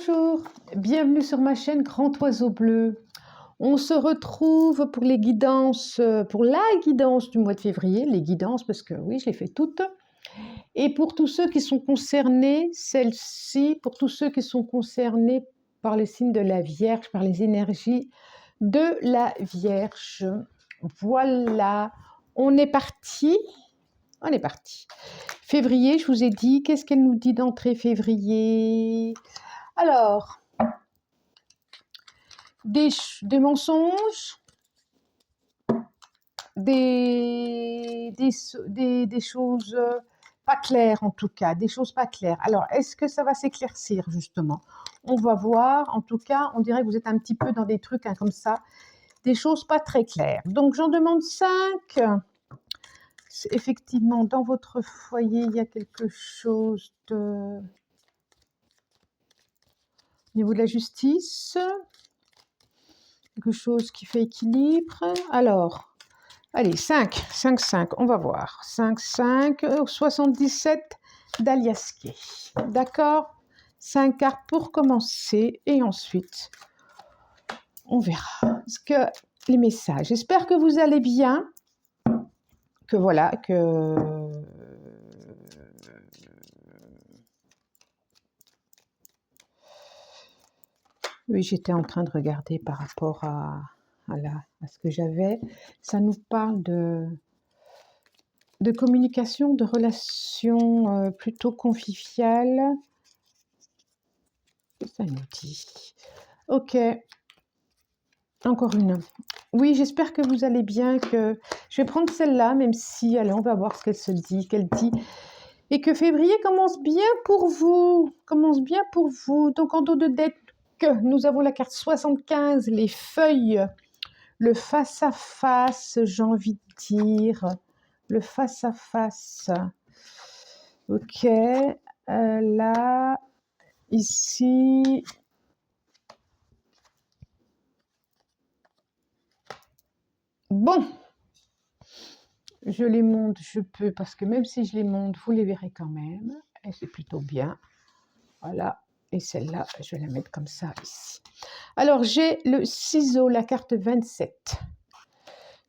Bonjour, bienvenue sur ma chaîne Grand Oiseau Bleu. On se retrouve pour les guidances, pour la guidance du mois de février, les guidances parce que oui, je les fais toutes. Et pour tous ceux qui sont concernés, celle-ci, pour tous ceux qui sont concernés par le signe de la Vierge, par les énergies de la Vierge. Voilà, on est parti. On est parti. Février, je vous ai dit, qu'est-ce qu'elle nous dit d'entrée février? Alors, des mensonges, des choses pas claires en tout cas, des choses pas claires. Alors, est-ce que ça va s'éclaircir justement? On va voir. En tout cas, on dirait que vous êtes un petit peu dans des trucs comme ça, des choses pas très claires. Donc, j'en demande 5. Effectivement, dans votre foyer, il y a quelque chose de... Au niveau de la justice, quelque chose qui fait équilibre. Alors, allez, 5, 5, 5, on va voir. 5, 5, 77 d'Aliasqué. D'accord? 5 cartes pour commencer et ensuite, on verra ce que les messages. J'espère que vous allez bien, que voilà, que... Oui, j'étais en train de regarder par rapport à ce que j'avais. Ça nous parle de communication, de relations plutôt conviviales. Ça nous dit. Ok. Encore une. Oui, j'espère que vous allez bien, que je vais prendre celle-là, même si, allez, on va voir ce qu'elle se dit, qu'elle dit. Et que février commence bien pour vous. Commence bien pour vous. Donc, en dos de deck, nous avons la carte 75, les feuilles, le face-à-face, j'ai envie de dire. Le face-à-face. Ok. Là, ici. Bon. Je les monte, je peux, parce que même si je les monte, vous les verrez quand même. Et c'est plutôt bien. Voilà. Et celle-là, je vais la mettre comme ça ici. Alors, j'ai le ciseau, la carte 27.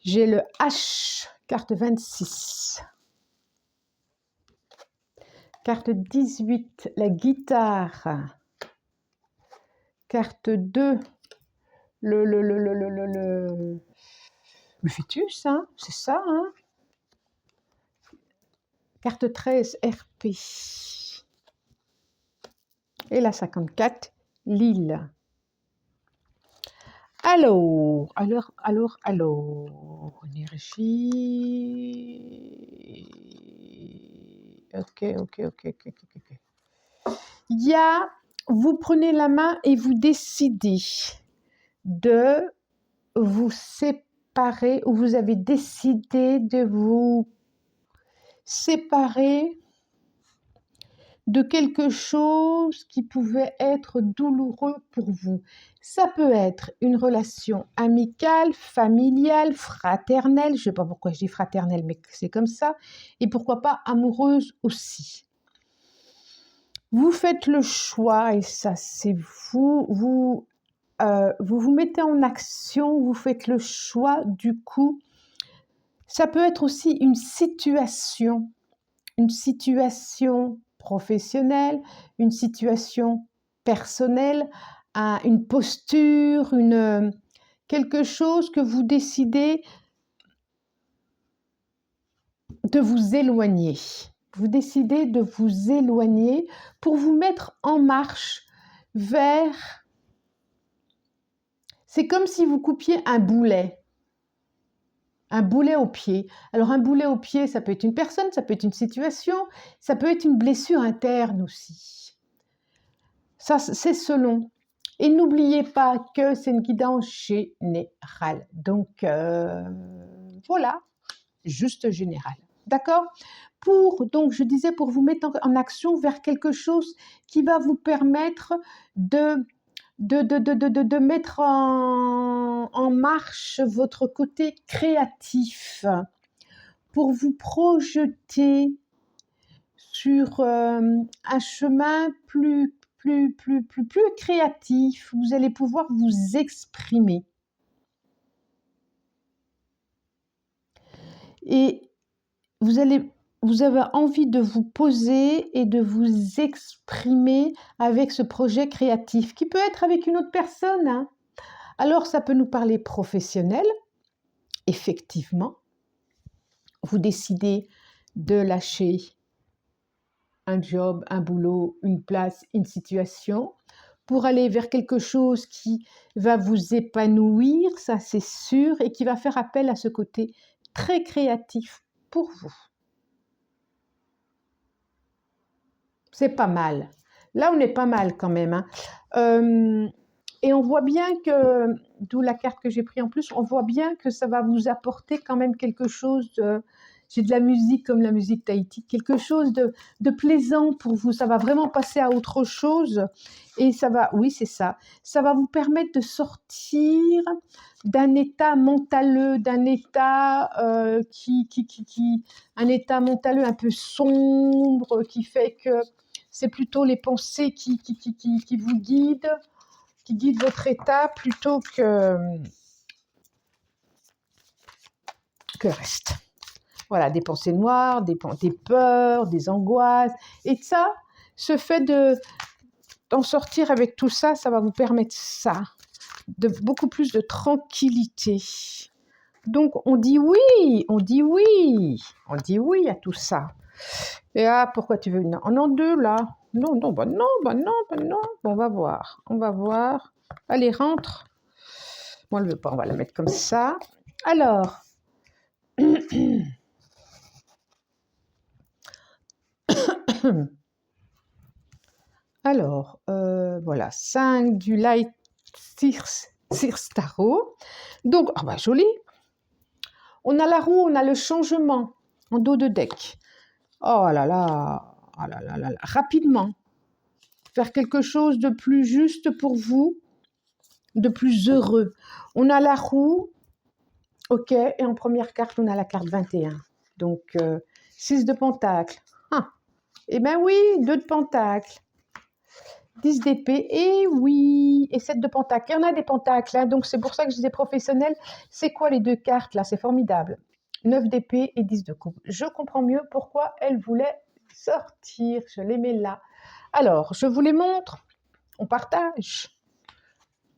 J'ai le H, carte 26. Carte 18, la guitare. Carte 2, le fœtus, hein, c'est ça, hein. Carte 13, RP. Et la 54, Lille. Alors, énergie. Ok. Il y a, vous prenez la main et vous décidez de vous séparer, ou vous avez décidé de vous séparer de quelque chose qui pouvait être douloureux pour vous. Ça peut être une relation amicale, familiale, fraternelle, je ne sais pas pourquoi je dis fraternelle, mais c'est comme ça, et pourquoi pas amoureuse aussi. Vous faites le choix, et ça c'est vous vous mettez en action, vous faites le choix du coup. Ça peut être aussi une situation professionnelle, une situation personnelle, une posture, quelque chose que vous décidez de vous éloigner. Vous décidez de vous éloigner pour vous mettre en marche vers... C'est comme si vous coupiez un boulet au pied. Alors un boulet au pied, ça peut être une personne, ça peut être une situation, ça peut être une blessure interne aussi. Ça, c'est selon. Et n'oubliez pas que c'est une guidance générale. Donc, voilà, juste générale. D'accord? Donc, je disais, pour vous mettre en action vers quelque chose qui va vous permettre de mettre en marche votre côté créatif, pour vous projeter sur un chemin plus plus créatif, vous allez pouvoir vous exprimer. Et vous avez envie de vous poser et de vous exprimer avec ce projet créatif, qui peut être avec une autre personne, hein. Alors, ça peut nous parler professionnel, effectivement. Vous décidez de lâcher un job, un boulot, une place, une situation, pour aller vers quelque chose qui va vous épanouir, ça c'est sûr, et qui va faire appel à ce côté très créatif pour vous. C'est pas mal. Là, on est pas mal quand même, hein. Et on voit bien que, d'où la carte que j'ai prise en plus, on voit bien que ça va vous apporter quand même quelque chose de... J'ai de la musique comme la musique tahiti, quelque chose de plaisant pour vous. Ça va vraiment passer à autre chose. Et ça va, oui, c'est ça. Ça va vous permettre de sortir d'un état mentaleux, d'un état un état mentaleux un peu sombre, qui fait que c'est plutôt les pensées qui vous guident, qui guident votre état plutôt que le reste. Voilà, des pensées noires, des peurs, des angoisses. Et ça, ce fait d'en sortir avec tout ça, ça va vous permettre ça, de beaucoup plus de tranquillité. Donc, on dit oui, on dit oui, on dit oui à tout ça. Et ah, pourquoi tu veux une... Oh non, deux là. Non, non, bah non, bah non, bah non. Bon, on va voir, on va voir. Allez, rentre. Moi, je ne veux pas, on va la mettre comme ça. Alors, voilà, 5 du Light Circe Tarot. Donc, ah bah, joli. On a la roue, on a le changement en dos de deck. Oh là là, oh là là là là. Rapidement. Faire quelque chose de plus juste pour vous, de plus heureux. On a la roue, ok, et en première carte, on a la carte 21. Donc, 6 de pentacle. Ah, eh bien oui, 2 de pentacle. 10 d'épée, et oui, et 7 de pentacle. Il y en a des pentacles, hein, donc c'est pour ça que je disais professionnel. C'est quoi les deux cartes là? C'est formidable. 9 d'épée et 10 de coupe. Je comprends mieux pourquoi elle voulait sortir. Je les mets là. Alors, je vous les montre. On partage.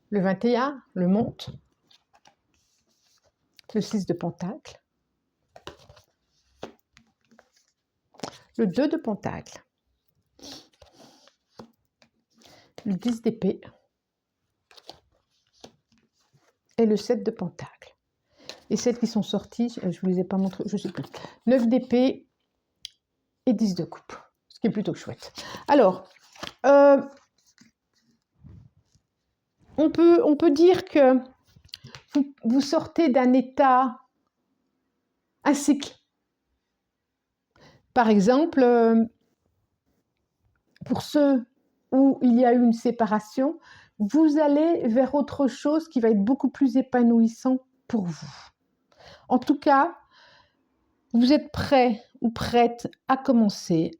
Le 21, le monte. Le 6 de pentacle. Le 2 de pentacle. Le 10 d'épée. Et le 7 de pentacle. Et celles qui sont sorties, je ne vous les ai pas montrées, je ne sais plus. 9 d'épée et 10 de coupe. Ce qui est plutôt chouette. Alors, on peut dire que vous sortez d'un état, un cycle. Par exemple, pour ceux où il y a eu une séparation, vous allez vers autre chose qui va être beaucoup plus épanouissant pour vous. En tout cas, vous êtes prêt ou prête à commencer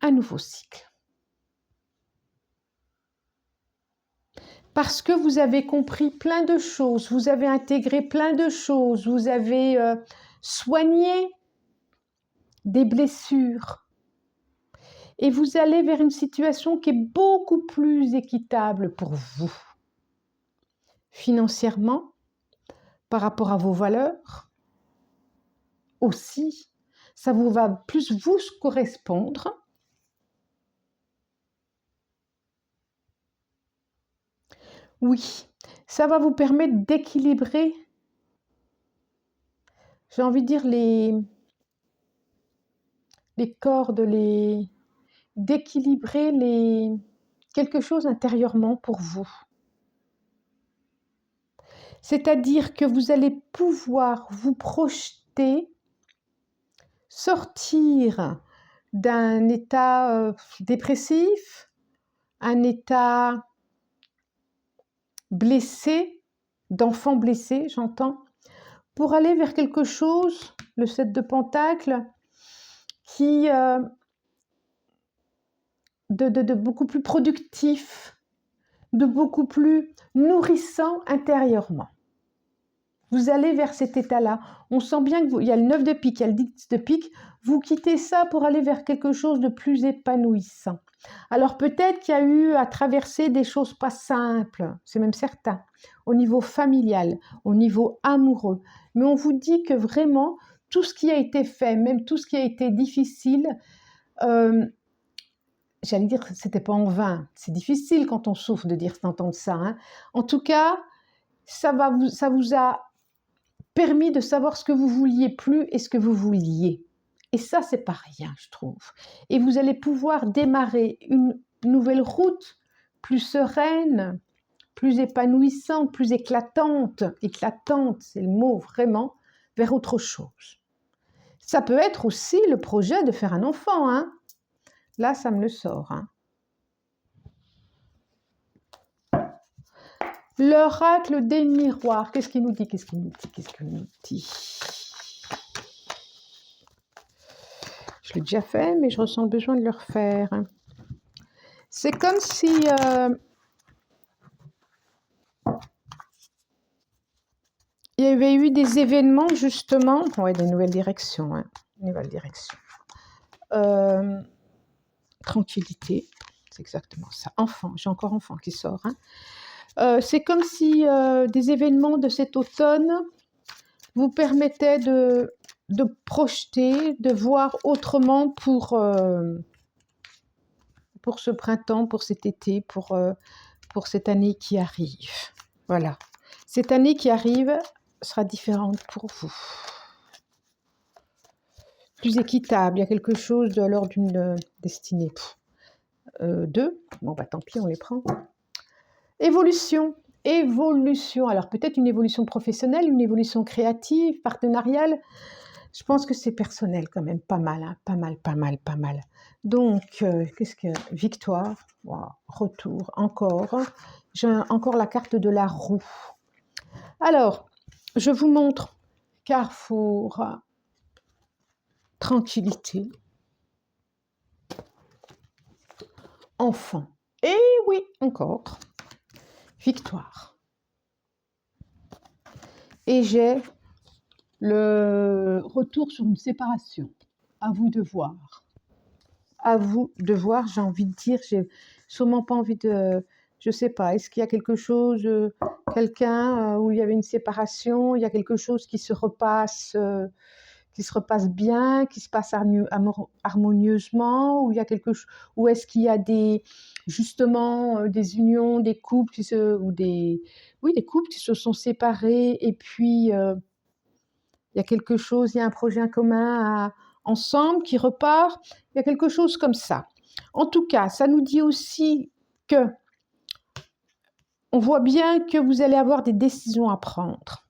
un nouveau cycle. Parce que vous avez compris plein de choses, vous avez intégré plein de choses, vous avez soigné des blessures. Et vous allez vers une situation qui est beaucoup plus équitable pour vous. Financièrement, par rapport à vos valeurs, aussi, ça vous va plus vous correspondre. Oui, ça va vous permettre d'équilibrer, j'ai envie de dire, les cordes, d'équilibrer quelque chose intérieurement pour vous. C'est-à-dire que vous allez pouvoir vous projeter, sortir d'un état dépressif, un état blessé, d'enfant blessé, j'entends, pour aller vers quelque chose, le 7 de pentacle, qui de beaucoup plus productif, de beaucoup plus nourrissant intérieurement. Vous allez vers cet état-là. On sent bien qu'il y a le 9 de pique, il y a le 10 de pique. Vous quittez ça pour aller vers quelque chose de plus épanouissant. Alors peut-être qu'il y a eu à traverser des choses pas simples, c'est même certain, au niveau familial, au niveau amoureux. Mais on vous dit que vraiment, tout ce qui a été fait, même tout ce qui a été difficile, j'allais dire que c'était pas en vain. C'est difficile quand on souffre d'entendre ça. Hein. En tout cas, ça vous a permis de savoir ce que vous vouliez plus et ce que vous vouliez. Et ça, c'est pas rien, je trouve. Et vous allez pouvoir démarrer une nouvelle route plus sereine, plus épanouissante, plus éclatante. Éclatante, c'est le mot vraiment, vers autre chose. Ça peut être aussi le projet de faire un enfant. Hein. Là, ça me le sort. Hein. L'oracle des miroirs. Qu'est-ce qu'il nous dit? Qu'est-ce qu'il nous dit? Qu'est-ce qu'il nous dit? Je l'ai déjà fait, mais je ressens le besoin de le refaire. C'est comme si il y avait eu des événements, justement, ouais, des nouvelles directions. Hein, nouvelles directions. Tranquillité, c'est exactement ça. Enfant, j'ai encore enfant qui sort. Hein. C'est comme si des événements de cet automne vous permettaient de projeter, de voir autrement pour ce printemps, pour cet été, pour cette année qui arrive. Voilà. Cette année qui arrive sera différente pour vous. Plus équitable, il y a quelque chose de l'ordre d'une destinée. 2, bon bah tant pis, on les prend. Évolution. Alors peut-être une évolution professionnelle, une évolution créative, partenariale. Je pense que c'est personnel quand même, pas mal, hein, pas mal. Donc, qu'est-ce que... Victoire, wow, retour, encore. J'ai encore la carte de la roue. Alors, je vous montre carrefour, tranquillité, enfant. Et oui, encore, victoire. Et j'ai le retour sur une séparation. À vous de voir. À vous de voir, j'ai envie de dire, j'ai sûrement pas envie de... Je sais pas, est-ce qu'il y a quelque chose, quelqu'un où il y avait une séparation, il y a quelque chose qui se repasse bien, qui se passe harmonieusement, ou il y a quelque chose, ou est-ce qu'il y a justement des unions, des couples des couples qui se sont séparés et puis il y a quelque chose, il y a un projet en commun ensemble qui repart, il y a quelque chose comme ça. En tout cas, ça nous dit aussi que on voit bien que vous allez avoir des décisions à prendre.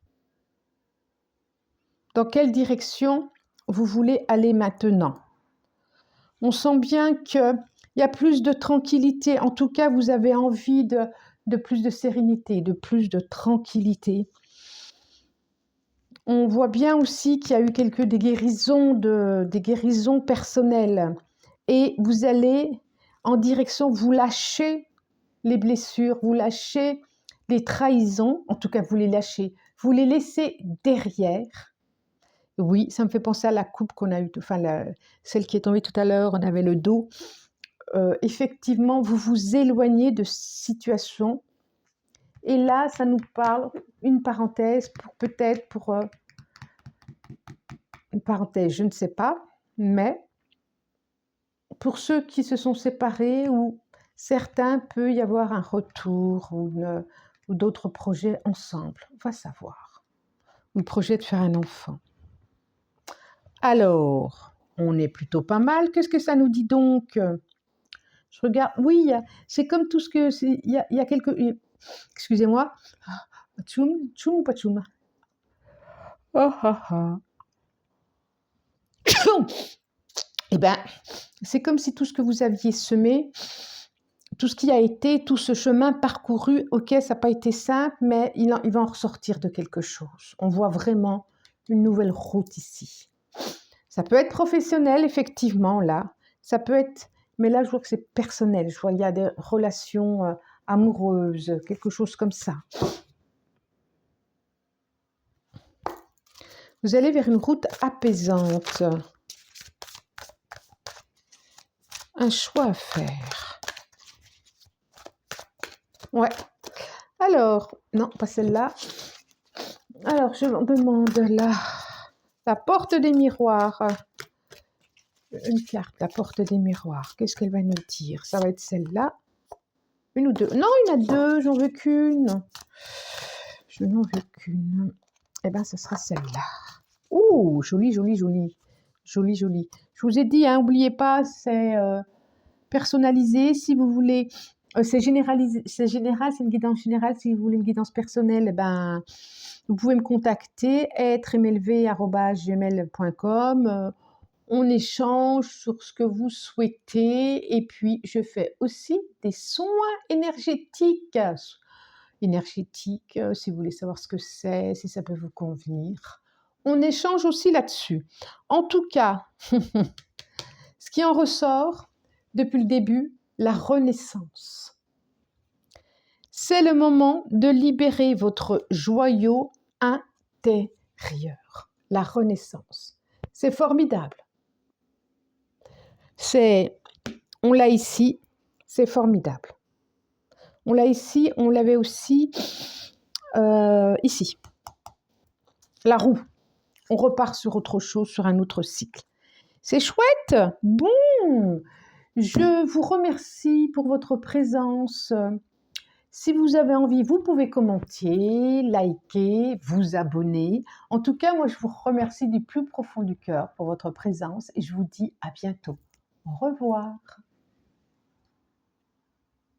Dans quelle direction vous voulez aller maintenant? On sent bien qu'il y a plus de tranquillité. En tout cas, vous avez envie de plus de sérénité, de plus de tranquillité. On voit bien aussi qu'il y a eu des guérisons personnelles. Et vous allez en direction, vous lâchez les blessures, vous lâchez les trahisons. En tout cas, vous les lâchez. Vous les laissez derrière. Oui, ça me fait penser à la coupe qu'on a eue, celle qui est tombée tout à l'heure, on avait le dos. Effectivement, vous vous éloignez de situations. Et là, ça nous parle, une parenthèse, une parenthèse, je ne sais pas, mais pour ceux qui se sont séparés ou certains, peut y avoir un retour ou d'autres projets ensemble. On va savoir. Ou le projet de faire un enfant. Alors, on est plutôt pas mal. Qu'est-ce que ça nous dit donc? Je regarde. Oui, c'est comme tout ce que... Il y a quelques... Excusez-moi. Tchoum ou pas tchoum? Oh, Eh bien, c'est comme si tout ce que vous aviez semé, tout ce qui a été, tout ce chemin parcouru, ok, ça n'a pas été simple, mais il va en ressortir de quelque chose. On voit vraiment une nouvelle route ici. Ça peut être professionnel, effectivement, là. Ça peut être mais là, je vois que c'est personnel. Je vois qu'il y a des relations amoureuses, quelque chose comme ça. Vous allez vers une route apaisante. Un choix à faire. Ouais. Alors, non, pas celle-là. Alors, je m'en demande là. La porte des miroirs. Une carte, la porte des miroirs. Qu'est-ce qu'elle va nous dire? Ça va être celle-là. Une ou deux? Non, il y en a deux, j'en veux qu'une. Je n'en veux qu'une. Eh bien, ce sera celle-là. Ouh, jolie, jolie, jolie. Jolie, jolie. Je vous ai dit, hein, n'oubliez pas, c'est personnalisé. Si vous voulez, c'est généralisé, c'est général, c'est une guidance générale. Si vous voulez une guidance personnelle, eh ben, vous pouvez me contacter, êtremlv@gmail.com. On échange sur ce que vous souhaitez et puis je fais aussi des soins énergétiques. Énergétiques, si vous voulez savoir ce que c'est, si ça peut vous convenir. On échange aussi là-dessus. En tout cas, ce qui en ressort depuis le début, la renaissance. C'est le moment de libérer votre joyau intérieur. La renaissance. C'est formidable. On l'a ici, c'est formidable. On l'a ici, on l'avait aussi ici. La roue. On repart sur autre chose, sur un autre cycle. C'est chouette. Bon, je vous remercie pour votre présence. Si vous avez envie, vous pouvez commenter, liker, vous abonner. En tout cas, moi, je vous remercie du plus profond du cœur pour votre présence et je vous dis à bientôt. Au revoir.